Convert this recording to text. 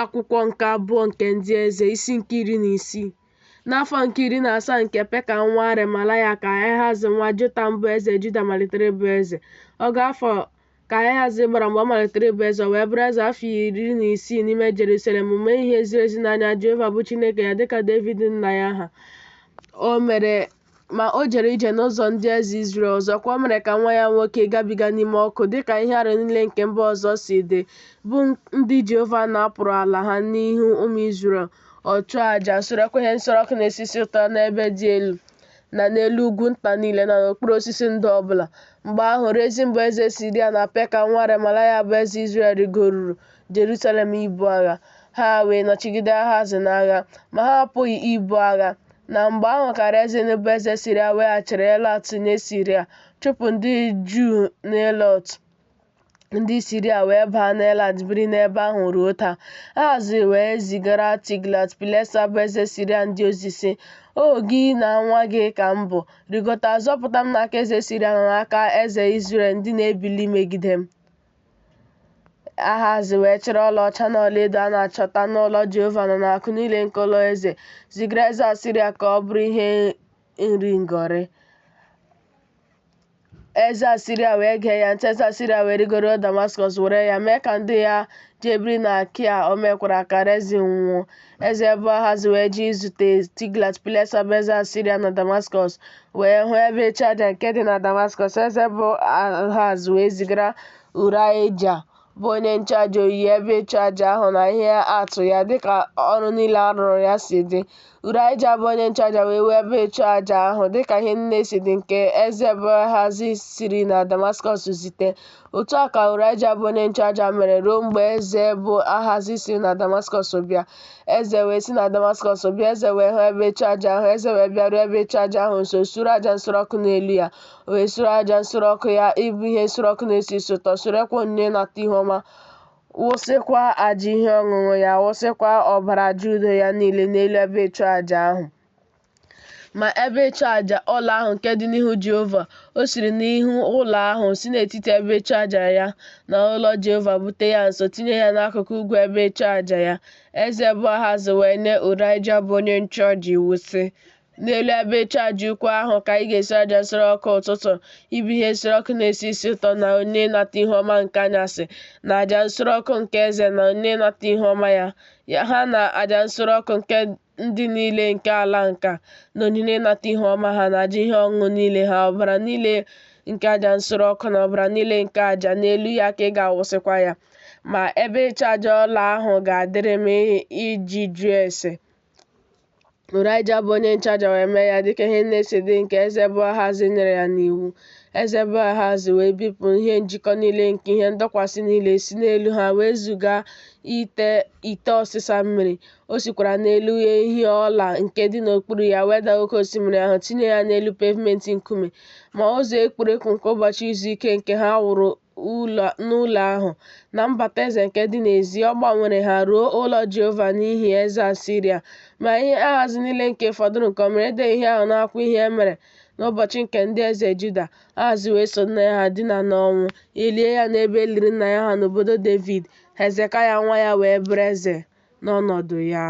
Akwụkwọ nke abụọ nke ndị eze, isi nke 16. N'afọ nke 17 nke Peka nwa Remalaya ka Ahazi nwa Jotam bụ eze Juda malitere ịbụ eze. Ọgụ afọ ka Ahazi gbara mgbe ọ malitere ịbụ eze, o wee bụrụ eze afọ 16 n'ime Jerusalem, mee ihe ziri ezi n'anya Jehova bụ Chineke ya dịka Devid nna ya ha. Ma o jere ije n'ụzọ ndị eze Izrel ọzọkwa. O mere ka nwa ya nwoke gabiga n'ime ọkụ, dịka ihe arụ niile nke mba ọzọ si dị, bụ ndị Jehova napụrụ ala ha n'ihu ụmụ Izrel. Ọ chụọ àjà, surekwa ihe nsure ọkụ na-esisi ụtọ n'ebe dị elu na n'elu ugwu nta niile na n'okpuru osisi ndụ ọbụla. Mgbe ahụ Rezin bụ eze Siria na Peka nwa Remalaya bụ eze Izrel rigoruru Jerusalem ibu agha. Ha wee nọchigide Ahazi n'agha, ma ha apụghị ibu agha. Na mgbe ahụ ka Rezin bụ eze Siria weghachiri Elat nye Siria, chụpụ ndị Juu n'Elot. Ndị Siria wee baa n'Elat biri n'ebe ahụ ruo taa. Ahazi wee zigara Tiglat-Pilesa bụ eze Siria ndị ozi sị, "O gị na nwa gị ka m bụ, rigota zọpụta m n'aka eze Siria na n'aka eze Izrel ndị na-ebili megide m." Ahazi wee chịrị ọlaọcha na ọlaedo a na-achọta n'ụlọ Jehova na n'akụ niile nke ụlọ eze zigara eze Asiria ka ọ bụrụ ihe nri ngọrị. Eze Asiria wee gee ya ntị. Eze Asiria wee rigoro Damaskọs were ya mee ka ndị ya jee biri na Kia. O mekwara ka Rezin nwụọ. Eze bụ Ahazi wee jee izute Tiglat-Pilesa bụ eze Asiria na Damaskọs, wee hụ ebe ịchụ aja nke dị na Damaskọs. Eze bụ Ahazi wee zigara Uraija bụ onye nchụaja oyiyi ebe ịchụ aja ahụ na ihe atụ ya dịka ọrụ niile a rụrụ ya si dị. Uraija bụ onye nchụaja wee wuo ebe ịchụ aja ahụ dịka ihe niile si dị nke eze bụ Ahazi siri na Damaskọs zite. Otu a ka Uraija bụ onye nchụaja mere ruo mgbe eze bụ Ahazi siri na Damaskọs bịa. Eze wee si na Damaskọs bịa. Eze wee hụ ebe ịchụ aja ahụ. Eze wee bịaruo ebe ịchụ aja ahụ nso, suru aja nsure ọkụ n'elu ya. O wee suru aja nsure ọkụ ya ịbụ ihe nsure ọkụ na-esi isi ụtọ, surekwa onyinye nata ihe ọma, wụsịkwa aja ihe ọṅụṅụ ya, wụsịkwa ọbara aja udo ya niile n'elu ebe ịchụ aja ahụ. Ma ebe ịchụ aja ọla ahụ nke dị n'ihu Jehova, o siri n'ihu ụlọ ahụ, si n'etiti ebe ịchụ aja ya na ụlọ Jehova bute ya nso, tinye ya n'akụkụ ugwu ebe ịchụ aja ya. Eze bụ Ahazi wee nye Uraija bụ onye nchụaja iwu sị, "N'elu ebe ịchụ aja ukwu ahụ ka ị ga-esure aja nsure ọkụ ụtụtụ ịbụ ihe nsure ọkụ na-esi isi ụtọ, na onyinye ịnata ihe ọma nke anyasị, na aja nsure ọkụ nke eze na onyinye ịnata ihe ọma ya, ha na aja nsure ọkụ nke ndị niile nke ala nka, na onyinye ịnata ihe ọma ha, na aja ihe ọṅụṅụ niile ha, ọbara niile nke aja nsure ọkụ na ọbara niile nke aja. N'elu ya ka ị ga-awụsịkwa ya. Ma ebe ịchụ aja ọla ahụ ga-adịrị m iji jụọ ese." Uraija bụ onye nchụaja wee mee ya dịka ihe niile si dị nke eze bụ Ahazi nyere ya n'iwu. Eze bụ Ahazi wee bipụ ihe njikọ niile nke ihe ndọkwasị niile si n'elu ha, wee zuga ite ọsịsa mmiri. O sikwara n'elu ehi ọla nke dị n'okpuru ya weda oke osimiri ahụ, tinye ya n'elu pavement nkume. Ma ụzọ ekporekwu nke ụbọchị izu ike nke ha wuru n'ụlọ ahụ na mbata eze nke dị n'ezi, ọ gbanwere ha ruo ụlọ Jehova n'ihi eze Asiria. Ma ihe Ahazi niile nke fọdụrụ nke o mere, edeghị ihe ahụ n'akwụkwọ ihe e mere n'ụbọchị nke ndị eze Juda. Ahazi wee so nna ya ha dina n'ọnwụ, lie ya n'ebe e liri nna ya ha n'obodo Devid. Hezekaya nwa ya wee bụrụ eze n'ọnọdụ ya.